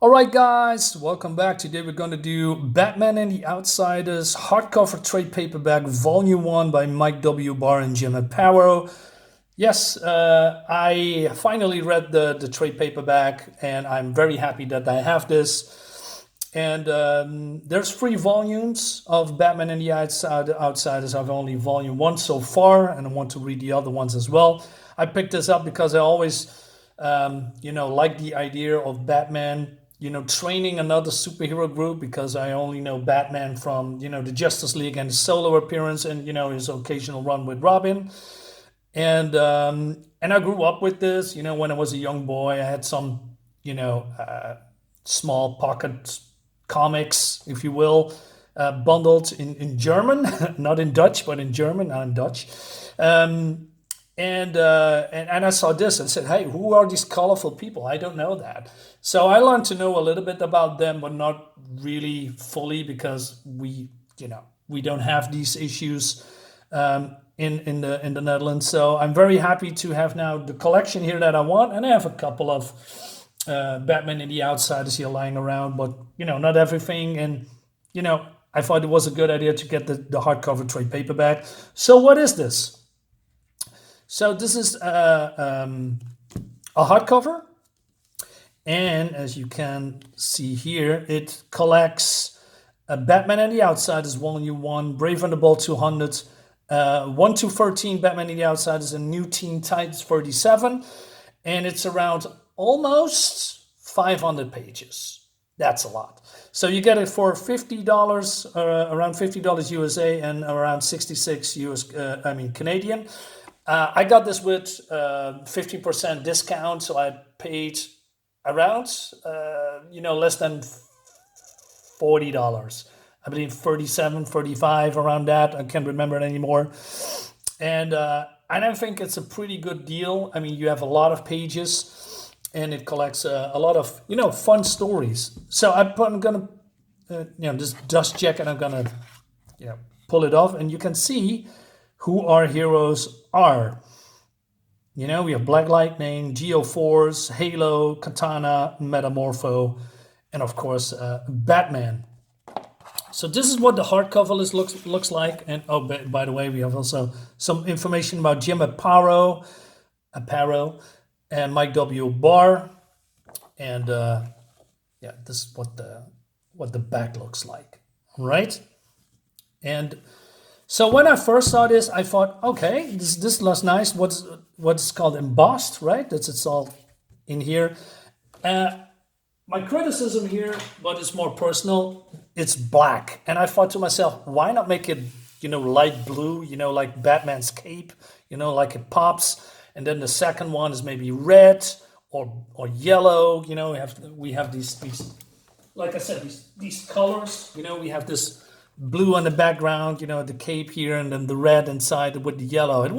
Alright guys, welcome back. Today we're going to do Batman and the Outsiders hardcover trade paperback volume 1 by Mike W. Barr and Jim Aparo. Yes, I finally read the trade paperback and I'm very happy that I have this. And there's 3 volumes of Batman and the Outsiders. I've only volume 1 so far and I want to read the other ones as well. I picked this up because I always like the idea of Batman training another superhero group, because I only know Batman from, the Justice League and his solo appearance and, his occasional run with Robin. And I grew up with this, when I was a young boy. I had some, small pocket comics, if you will, bundled in German, not in Dutch, but in German. I'm Dutch. And I saw this and said, hey, who are these colorful people? I don't know that. So I learned to know a little bit about them, but not really fully, because we don't have these issues in the Netherlands. So I'm very happy to have now the collection here that I want. And I have a couple of Batman and the Outsiders here lying around, but not everything. And I thought it was a good idea to get the hardcover trade paperback. So what is this? So this is a hardcover, and as you can see here, it collects Batman and the Outsiders Volume 1, Brave and the Bold 200, 1 to 13 Batman and the Outsiders, and New Teen Titans 37, and it's around almost 500 pages. That's a lot. So you get it for $50, around $50 USA, and around 66 Canadian. I got this with 50% discount, so I paid around, less than $40. I believe 37, 35, around that. I can't remember it anymore. And I think it's a pretty good deal. I mean, you have a lot of pages, and it collects a lot of, fun stories. So I'm going to, just dust check, and I'm going to, pull it off, and you can see who our heroes are. We have Black Lightning, Geo-Force, Halo, Katana, Metamorpho, and of course, Batman. So this is what the hardcover looks like. And by the way, we have also some information about Jim Aparo, and Mike W. Barr. And this is what the back looks like, right? And so when I first saw this, I thought, okay, this looks nice. What's called embossed, right? It's all in here. My criticism here, but it's more personal, it's black. And I thought to myself, why not make it, light blue, like Batman's cape, like it pops. And then the second one is maybe red or yellow. We have these, like I said, these colors. We have this blue on the background, the cape here, and then the red inside with the yellow. It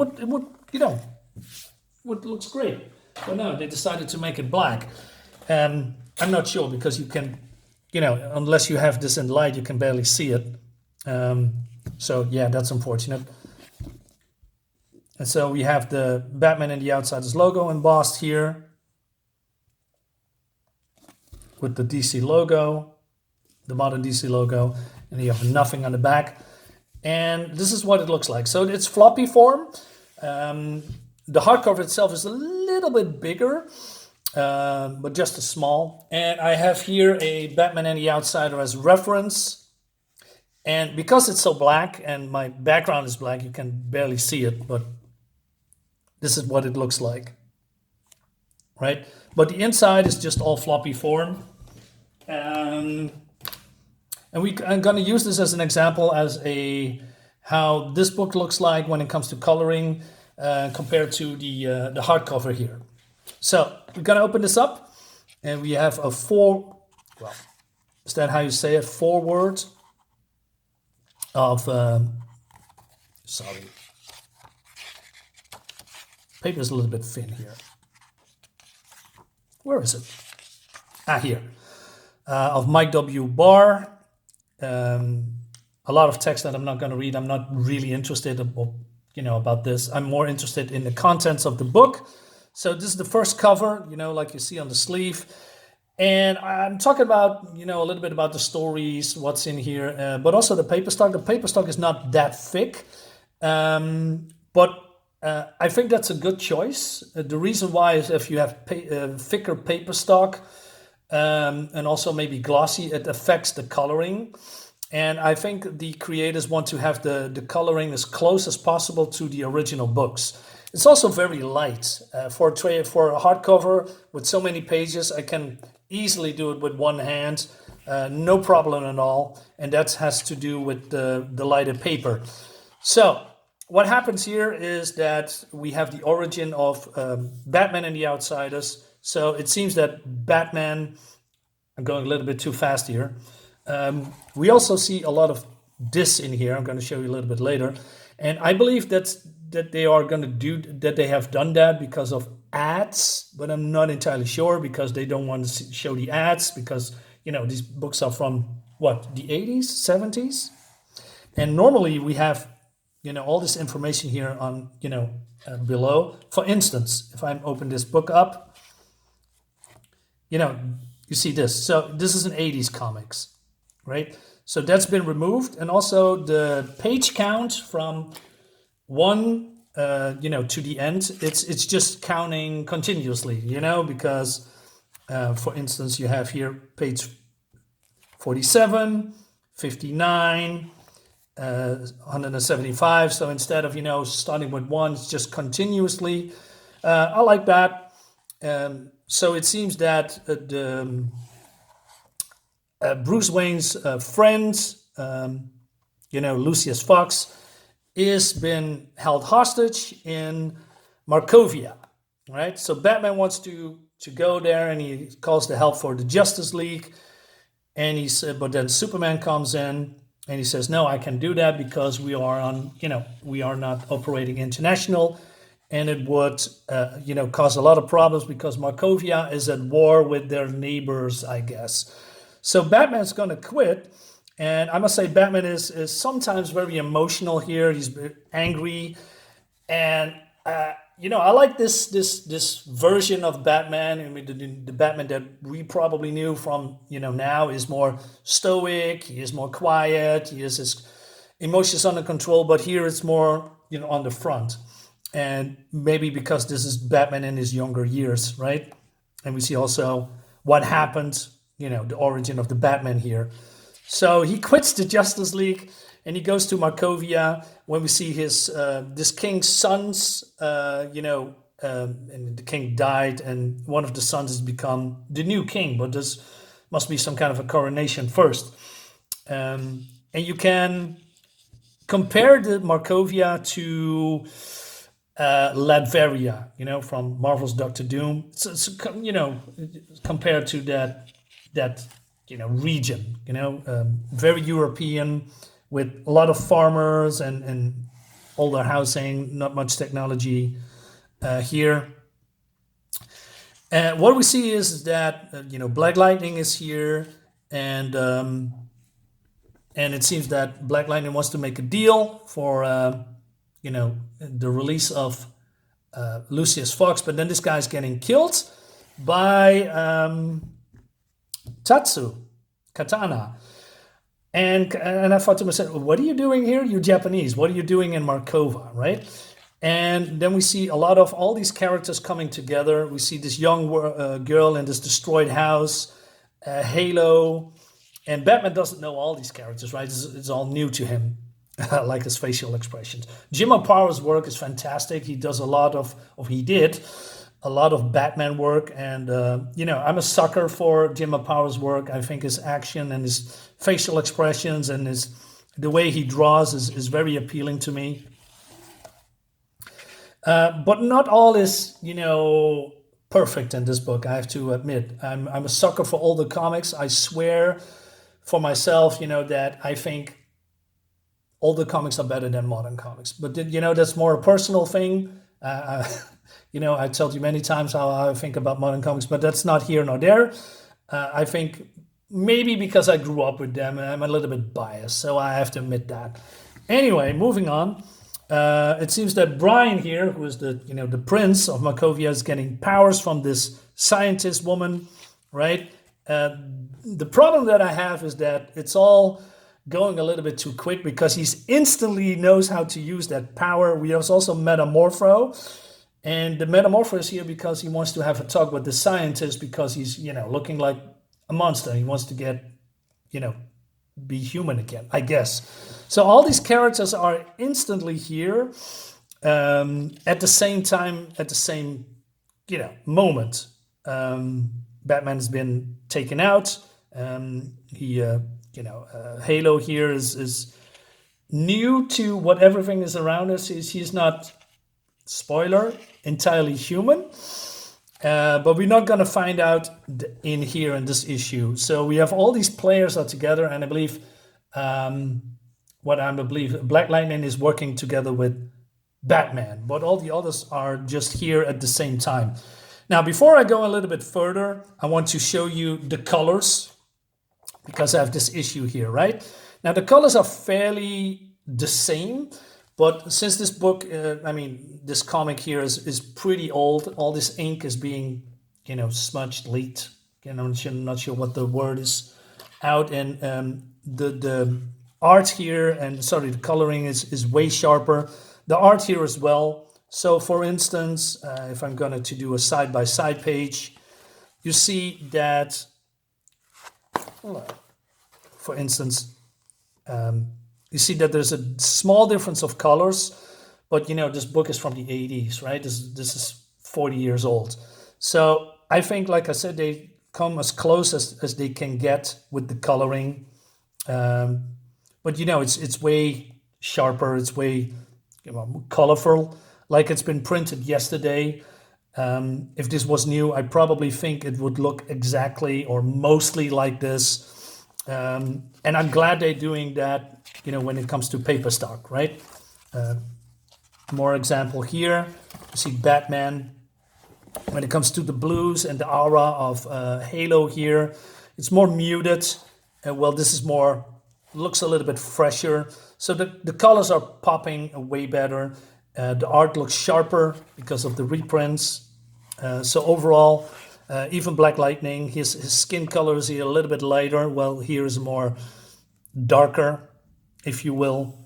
looks great. But no, they decided to make it black. And I'm not sure, because you can, unless you have this in light, you can barely see it. So yeah, that's unfortunate. And so we have the Batman and the Outsiders logo embossed here with the DC logo, the modern DC logo. And you have nothing on the back. And this is what it looks like. So it's floppy form. The hardcover itself is a little bit bigger, but just a small. And I have here a Batman and the Outsider as reference. And because it's so black and my background is black, you can barely see it. But this is what it looks like, right? But the inside is just all floppy form. And I'm going to use this as an example as how this book looks like when it comes to coloring compared to the hardcover here. So we're going to open this up, and we have a is that how you say it? Forward of, sorry. Paper's a little bit thin here. Where is it? Here. Of Mike W. Barr. A lot of text that I'm not going to read. I'm not really interested about this. I'm more interested in the contents of the book. So this is the first cover, like you see on the sleeve. And I'm talking about, a little bit about the stories, what's in here, but also the paper stock. The paper stock is not that thick, but I think that's a good choice. The reason why is if you have thicker paper stock and also maybe glossy, it affects the coloring. And I think the creators want to have the coloring as close as possible to the original books. It's also very light. For a hardcover with so many pages, I can easily do it with one hand, no problem at all. And that has to do with the lighter paper. So what happens here is that we have the origin of Batman and the Outsiders. So it seems that Batman, I'm going a little bit too fast here. We also see a lot of this in here. I'm going to show you a little bit later. And I believe that they are going to do that. They have done that because of ads, but I'm not entirely sure because they don't want to show the ads because, these books are from what, the 80s, 70s? And normally we have, all this information here on, below. For instance, if I open this book up, you see this. So this is an 80s comics. Right, so that's been removed, and also the page count from 1, to the end. It's just counting continuously, because, for instance, you have here page 47, 59, 175. So instead of starting with 1, it's just continuously. I like that. So it seems that Bruce Wayne's friend, Lucius Fox, is been held hostage in Markovia, right? So Batman wants to go there, and he calls the help for the Justice League, and he said, but then Superman comes in, and he says, no, I can do that because we are not operating international, and it would, cause a lot of problems because Markovia is at war with their neighbors, I guess. So Batman's going to quit, and I must say Batman is sometimes very emotional here. He's angry, and I like this version of Batman. I mean, the Batman that we probably knew from now is more stoic. He is more quiet. He has his emotions under control. But here it's more on the front, and maybe because this is Batman in his younger years, right? And we see also what happened. The origin of the Batman here. So he quits the Justice League and he goes to Markovia when we see his this king's sons, and the king died and one of the sons has become the new king, but this must be some kind of a coronation first. And you can compare the Markovia to Latveria, from Marvel's Doctor Doom. It's compared to that region, very European, with a lot of farmers and older housing, not much technology here. And what we see is that Black Lightning is here, and it seems that Black Lightning wants to make a deal for the release of Lucius Fox, but then this guy's getting killed by Katana. And I thought to myself, what are you doing here? You're Japanese. What are you doing in Markova, right? And then we see a lot of all these characters coming together. We see this young girl in this destroyed house, Halo. And Batman doesn't know all these characters, right? It's all new to him, like his facial expressions. Jim Apato's work is fantastic. He does a lot of Batman work, and I'm a sucker for Jim Apato's work. I think his action and his facial expressions and the way he draws is very appealing to me. But not all is perfect in this book, I have to admit. I'm a sucker for older comics. I swear for myself, that I think older comics are better than modern comics. But that's more a personal thing. I told you many times how I think about modern comics, but that's not here nor there. I think maybe because I grew up with them, I'm a little bit biased, so I have to admit that. Anyway, moving on. It seems that Brian here, who is the prince of Markovia, is getting powers from this scientist woman, right? Uh, the problem that I have is that it's all going a little bit too quick because he's instantly knows how to use that power. We have also Metamorpho, and the Metamorpho is here because he wants to have a talk with the scientist because he's, looking like a monster. He wants to get, be human again, I guess. So all these characters are instantly here at the same time, at the same, moment. Batman has been taken out. Halo here is new to what everything is around us. He's not, spoiler, entirely human. But we're not going to find out in here in this issue. So we have all these players are together, and I believe Black Lightning is working together with Batman, but all the others are just here at the same time. Now, before I go a little bit further, I want to show you the colors because I have this issue here, right? Now, the colors are fairly the same, but since this book, this comic here is pretty old, all this ink is being, smudged, leaked. I'm not sure what the word is out, and the art here, the coloring is way sharper. The art here as well. So, for instance, if I'm going to do a side-by-side page, you see that, for instance, you see that there's a small difference of colors, but this book is from the 80s, right? This is 40 years old. So I think, like I said, they come as close as they can get with the coloring. But it's way sharper, it's way colorful, like it's been printed yesterday. If this was new, I probably think it would look exactly or mostly like this. And I'm glad they're doing that, when it comes to paper stock, right? More example here. You see Batman. When it comes to the blues and the aura of Halo here, it's more muted. This is more, looks a little bit fresher. So the colors are popping way better. The art looks sharper because of the reprints. So overall, even Black Lightning, his skin color is here a little bit lighter. Well, here is more darker, if you will.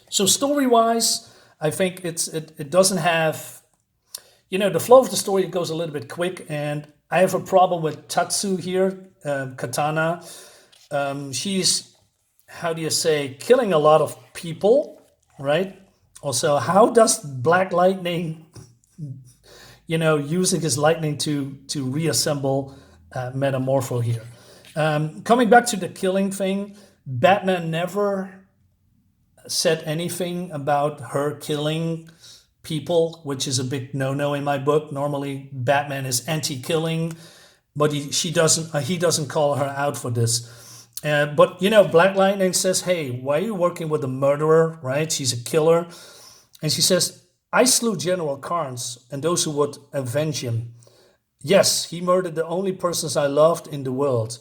So story-wise, I think it doesn't have, the flow of the story goes a little bit quick, and I have a problem with Tatsu here, Katana. She's, how do you say, killing a lot of people, right? Also, how does Black Lightning, using his lightning to reassemble Metamorpho here? Coming back to the killing thing, Batman never said anything about her killing people, which is a big no-no in my book. Normally, Batman is anti-killing, but he doesn't call her out for this. But Black Lightning says, "Hey, why are you working with a murderer?" Right? She's a killer, and she says, "I slew General Carnes and those who would avenge him. Yes, he murdered the only persons I loved in the world."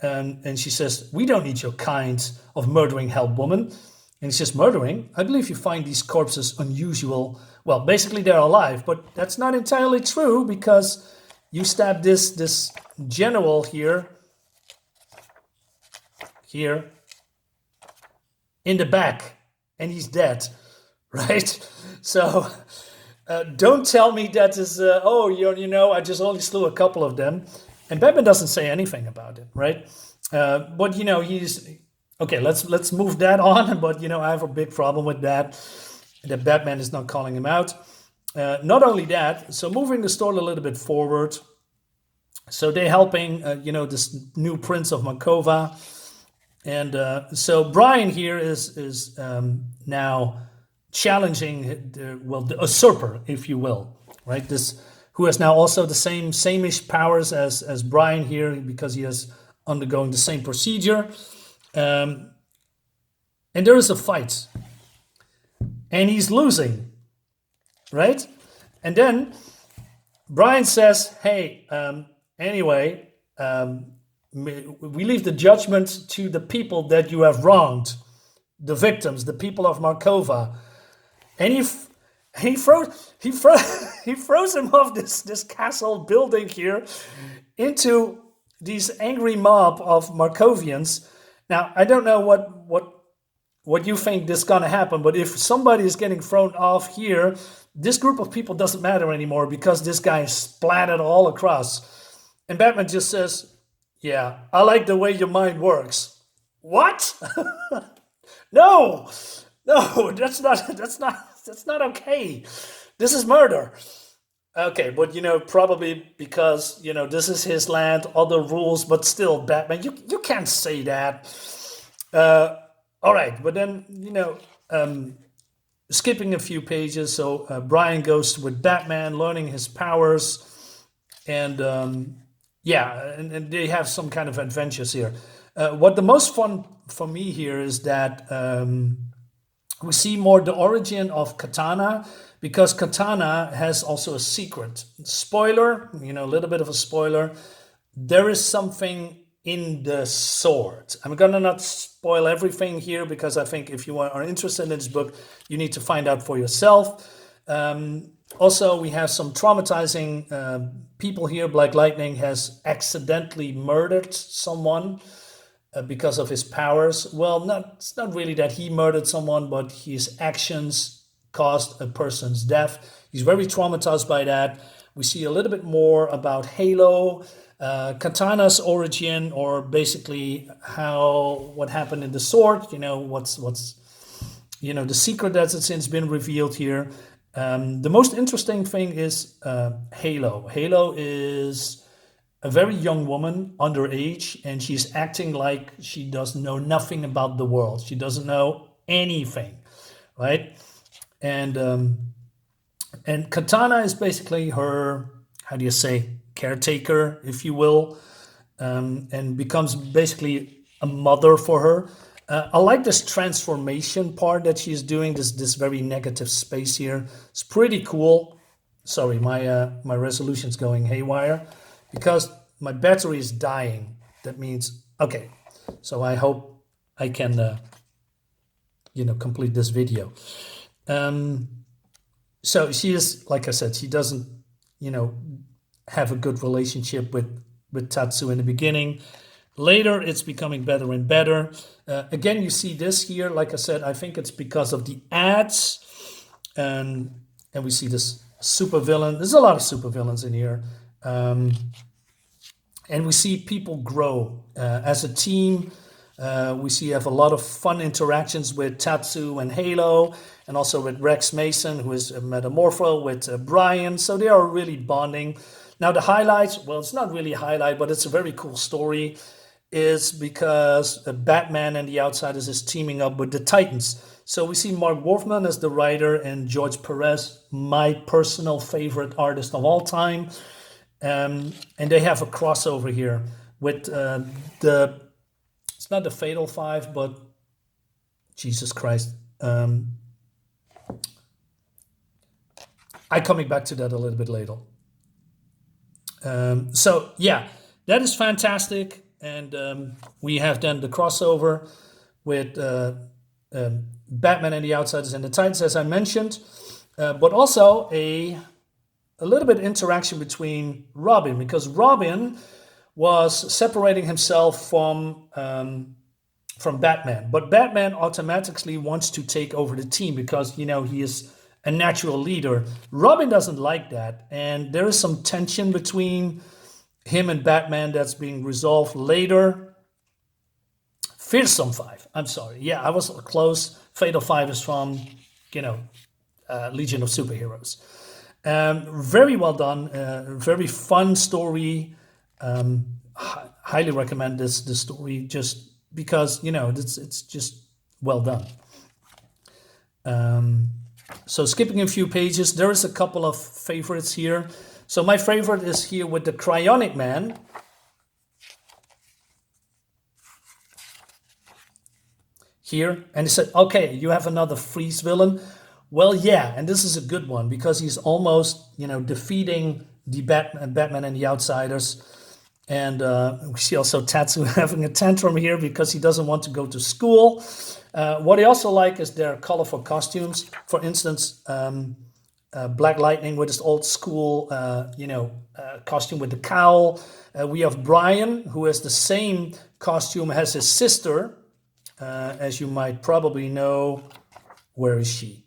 And she says, "We don't need your kind of murdering hell, woman." And he says, "Murdering? I believe you find these corpses unusual." Well, basically they're alive, but that's not entirely true because you stab this general here in the back, and he's dead, right? So don't tell me that is, I just only slew a couple of them. And Batman doesn't say anything about it, right? But he's okay. Let's move that on. But I have a big problem with that Batman is not calling him out. Not only that, so moving the story a little bit forward. So they're helping, this new Prince of Markovia, and so Brian here is now challenging the usurper, if you will, right? This, who has now also the same-ish powers as Brian here, because he is undergoing the same procedure. And there is a fight. And he's losing, right? And then Brian says, "Hey, anyway, we leave the judgment to the people that you have wronged, the victims, the people of Markovia." And he throws he throws him off this castle building here into these angry mob of Markovians. Now, I don't know what you think is gonna happen, but if somebody is getting thrown off here, this group of people doesn't matter anymore because this guy is splattered all across. And Batman just says, "Yeah, I like the way your mind works." What? No, no, that's not okay. This is murder. Okay, but probably because this is his land, other rules, but still, Batman, you can't say that. All right, but then skipping a few pages, so Brian goes with Batman, learning his powers, and and they have some kind of adventures here. What the most fun for me here is that we see more the origin of Katana, because Katana has also a secret. Spoiler, a little bit of a spoiler. There is something in the sword. I'm gonna not spoil everything here because I think if you are interested in this book, you need to find out for yourself. Also, we have some traumatizing people here. Black Lightning has accidentally murdered someone because of his powers. Well, it's not really that he murdered someone, but his actions caused a person's death. He's very traumatized by that. We see a little bit more about Halo, Katana's origin, or basically what happened in the sword. What's the secret that's since been revealed here. The most interesting thing is Halo. Halo is a very young woman, underage, and she's acting like she does know nothing about the world. She doesn't know anything, right? And Katana is basically her, how do you say, caretaker, if you will, and becomes basically a mother for her. I like this transformation part that she's doing, this very negative space here. It's pretty cool. Sorry, my resolution's going haywire because my battery is dying. That means, okay, so I hope I can, complete this video. So she is, like I said, she doesn't, have a good relationship with Tatsu in the beginning. Later, it's becoming better and better. Again, you see this here. Like I said, I think it's because of the ads. And we see this supervillain. There's a lot of supervillains in here. And we see people grow as a team. We have a lot of fun interactions with Tatsu and Halo, and also with Rex Mason, who is a Metamorpho, with Brian. So they are really bonding. Now the highlights, well, it's not really a highlight, but it's a very cool story, is because Batman and the Outsiders is teaming up with the Titans. So we see Mark Wolfman as the writer and George Perez, my personal favorite artist of all time. And they have a crossover here with it's not the Fatal Five, but Jesus Christ. I'm coming back to that a little bit later. So yeah, that is fantastic. And we have then the crossover with Batman and the Outsiders and the Titans, as I mentioned, but also a little bit interaction between Robin, because Robin was separating himself from Batman, but Batman automatically wants to take over the team because he is a natural leader. Robin doesn't like that, and there is some tension between him and Batman that's being resolved later. Fearsome Five. I'm sorry. Yeah, I was close. Fatal Five is from, Legion of Superheroes. Very well done. Very fun story. Highly recommend this story just because, it's just well done. So skipping a few pages, there is a couple of favorites here. So my favorite is here with the Cryonic Man. Here, and he said, okay, you have another freeze villain. Well, yeah, and this is a good one because he's almost, defeating the Batman and the Outsiders. And we see also Tatsu having a tantrum here because he doesn't want to go to school. What I also like is their colorful costumes. For instance, Black Lightning with his old school, costume with the cowl. We have Brian, who has the same costume as his sister. As you might probably know, where is she?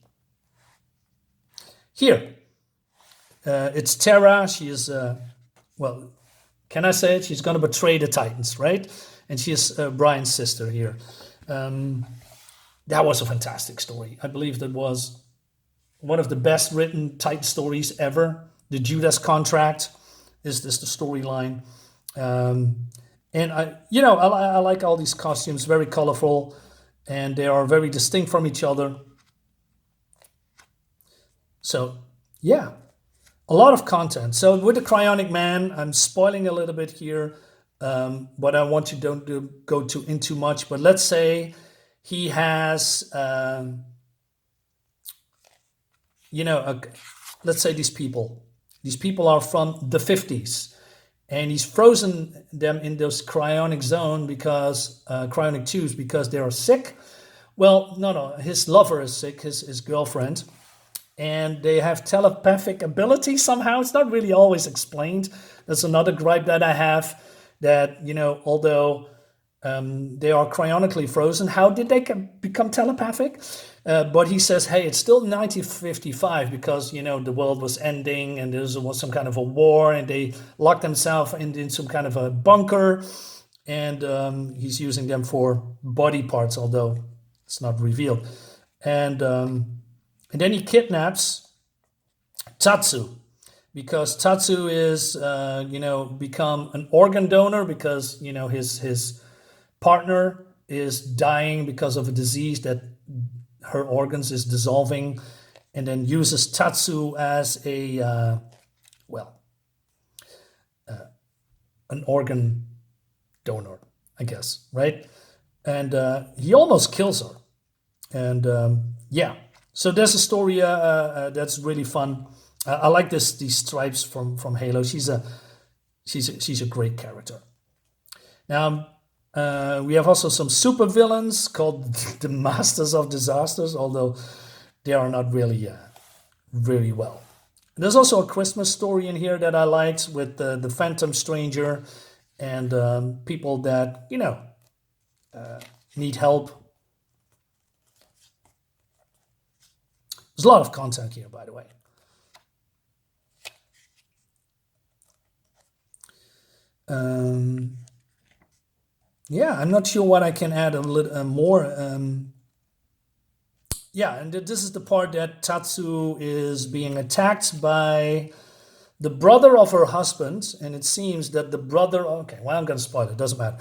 Here. It's Terra. She is, well, can I say it? She's going to betray the Titans, right? And she is Brian's sister here. That was a fantastic story. I believe that was one of the best written Titan stories ever. The Judas Contract is this the storyline. And I like all these costumes, very colorful, and they are very distinct from each other. So, yeah, a lot of content. So with the Cryonic Man, I'm spoiling a little bit here, but I want you don't go into much. But let's say he has, let's say these people. These people are from the 50s, and he's frozen them in this cryonic zone because cryonic tubes because they are sick. Well, no, his lover is sick, his girlfriend, and they have telepathic ability somehow. It's not really always explained. That's another gripe that I have. That although they are cryonically frozen, how did they become telepathic? But he says, hey, it's still 1955 because, the world was ending and there was some kind of a war and they locked themselves in some kind of a bunker. And he's using them for body parts, although it's not revealed. And then he kidnaps Tatsu because Tatsu is, become an organ donor because, his partner is dying because of a disease that her organs is dissolving, and then uses Tatsu as an organ donor, I guess, right? And he almost kills her. And so there's a story that's really fun. I like these stripes from Halo. She's a great character. Now, we have also some super villains called the Masters of Disasters, although they are not really very well. And there's also a Christmas story in here that I liked with the Phantom Stranger and people that, need help. There's a lot of content here, by the way. I'm not sure what I can add a little more. And this is the part that Tatsu is being attacked by the brother of her husband, and it seems that the brother, I'm going to spoil it, doesn't matter,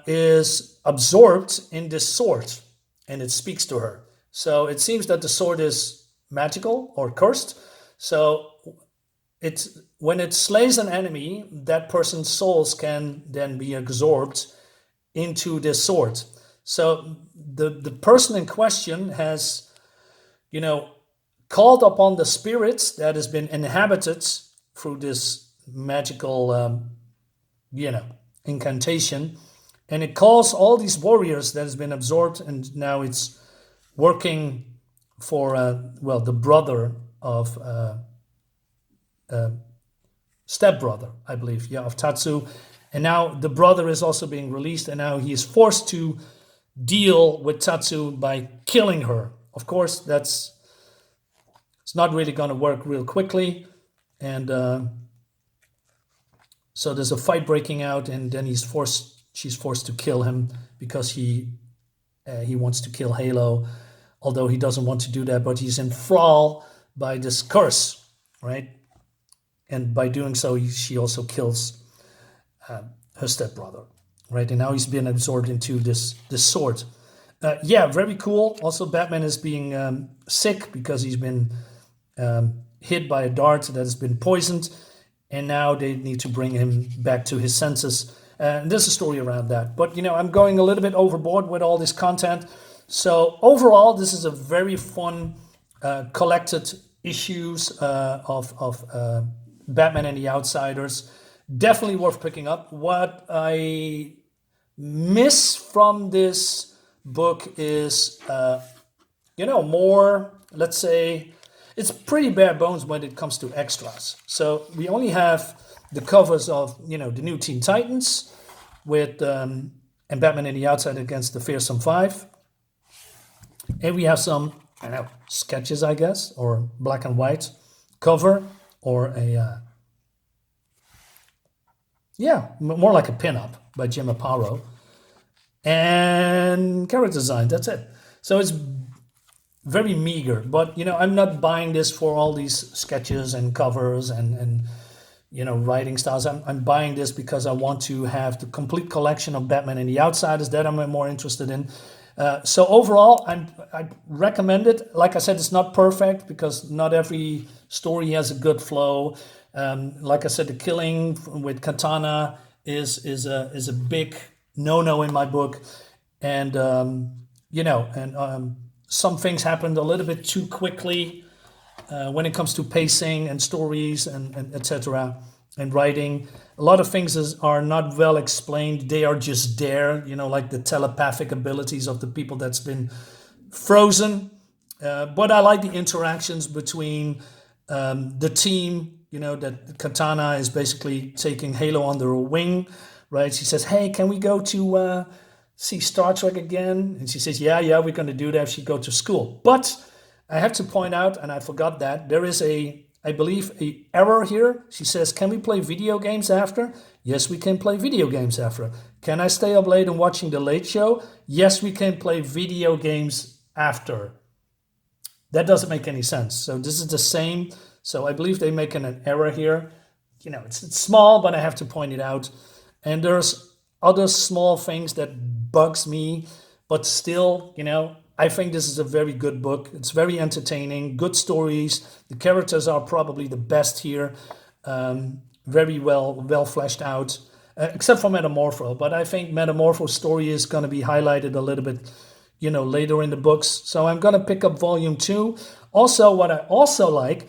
is absorbed in this sword, and it speaks to her. So it seems that the sword is magical or cursed. So when it slays an enemy, that person's souls can then be absorbed into this sword. So the person in question has, called upon the spirits that has been inhabited through this magical, incantation, and it calls all these warriors that has been absorbed, and now it's working for the brother of stepbrother, I believe, of Tatsu. And now the brother is also being released, and now he is forced to deal with Tatsu by killing her. Of course, it's not really going to work real quickly. And so there's a fight breaking out, and then she's forced to kill him because he wants to kill Halo, although he doesn't want to do that, but he's enthralled by this curse, right? And by doing so, she also kills her stepbrother, right? And now he's been absorbed into this sword. Very cool. Also, Batman is being sick because he's been hit by a dart that has been poisoned, and now they need to bring him back to his senses. And there's a story around that. But, I'm going a little bit overboard with all this content. So overall, this is a very fun collected issues of Batman and the Outsiders. Definitely worth picking up. What I miss from this book is, more, let's say, it's pretty bare bones when it comes to extras. So we only have the covers of, you know, the new Teen Titans with and Batman in the Outside against the Fearsome Five. And we have some, I don't know, sketches, I guess, or black and white cover, or a more like a pinup by Jim Aparo, and character design. That's it. So it's very meager, but you know, I'm not buying this for all these sketches and covers and you know, writing styles. I'm buying this because I want to have the complete collection of Batman and the Outsiders that I'm more interested in. So overall, I recommend it. Like I said, it's not perfect because not every story has a good flow. Like I said, the killing with Katana is a big no-no in my book, and you know, and some things happened a little bit too quickly when it comes to pacing and stories and etc. and writing. A lot of things are not well explained. They are just there, you know, like the telepathic abilities of the people that's been frozen. But I like the interactions between the team, you know, that Katana is basically taking Halo under her wing, right? She says, hey, can we go to see Star Trek again? And she says, yeah, we're going to do that if she go to school. But I have to point out, and I forgot that, there is I believe, an error here. She says, can we play video games after? Yes, we can play video games after. Can I stay up late and watching The Late Show? Yes, we can play video games after. That doesn't make any sense. So this is the same. So I believe they're making an error here. You know, it's small, but I have to point it out. And there's other small things that bugs me, but still, you know, I think this is a very good book. It's very entertaining, good stories. The characters are probably the best here. Very well fleshed out, except for Metamorpho. But I think Metamorpho's story is going to be highlighted a little bit, you know, later in the books. So I'm going to pick up volume 2. Also, what I also like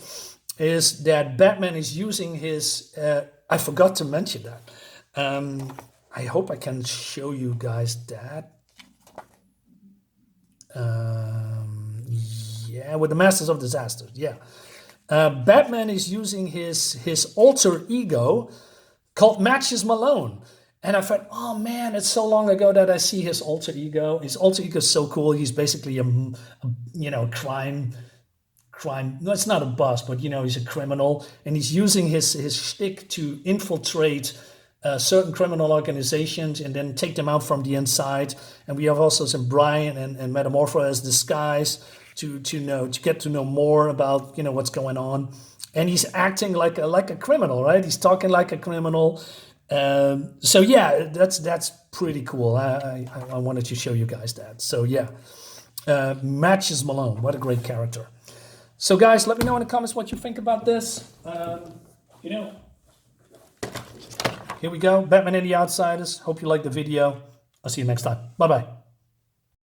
is that Batman is using his... I forgot to mention that. I hope I can show you guys that. With the Masters of Disaster, Batman is using his alter ego called Matches Malone, and I thought, oh man, it's so long ago that I see his alter ego. His alter ego is so cool. He's basically a you know, crime. No, it's not a boss, but you know, he's a criminal, and he's using his shtick to infiltrate certain criminal organizations and then take them out from the inside. And we have also some Brian and Metamorpho as disguise to get to know more about, you know, what's going on. And he's acting like a criminal, right? He's talking like a criminal. So yeah, that's pretty cool. I wanted to show you guys that. So yeah, Matches Malone, what a great character. So guys, let me know in the comments what you think about this. You know, here we go, Batman and the Outsiders. Hope you liked the video. I'll see you next time. Bye-bye.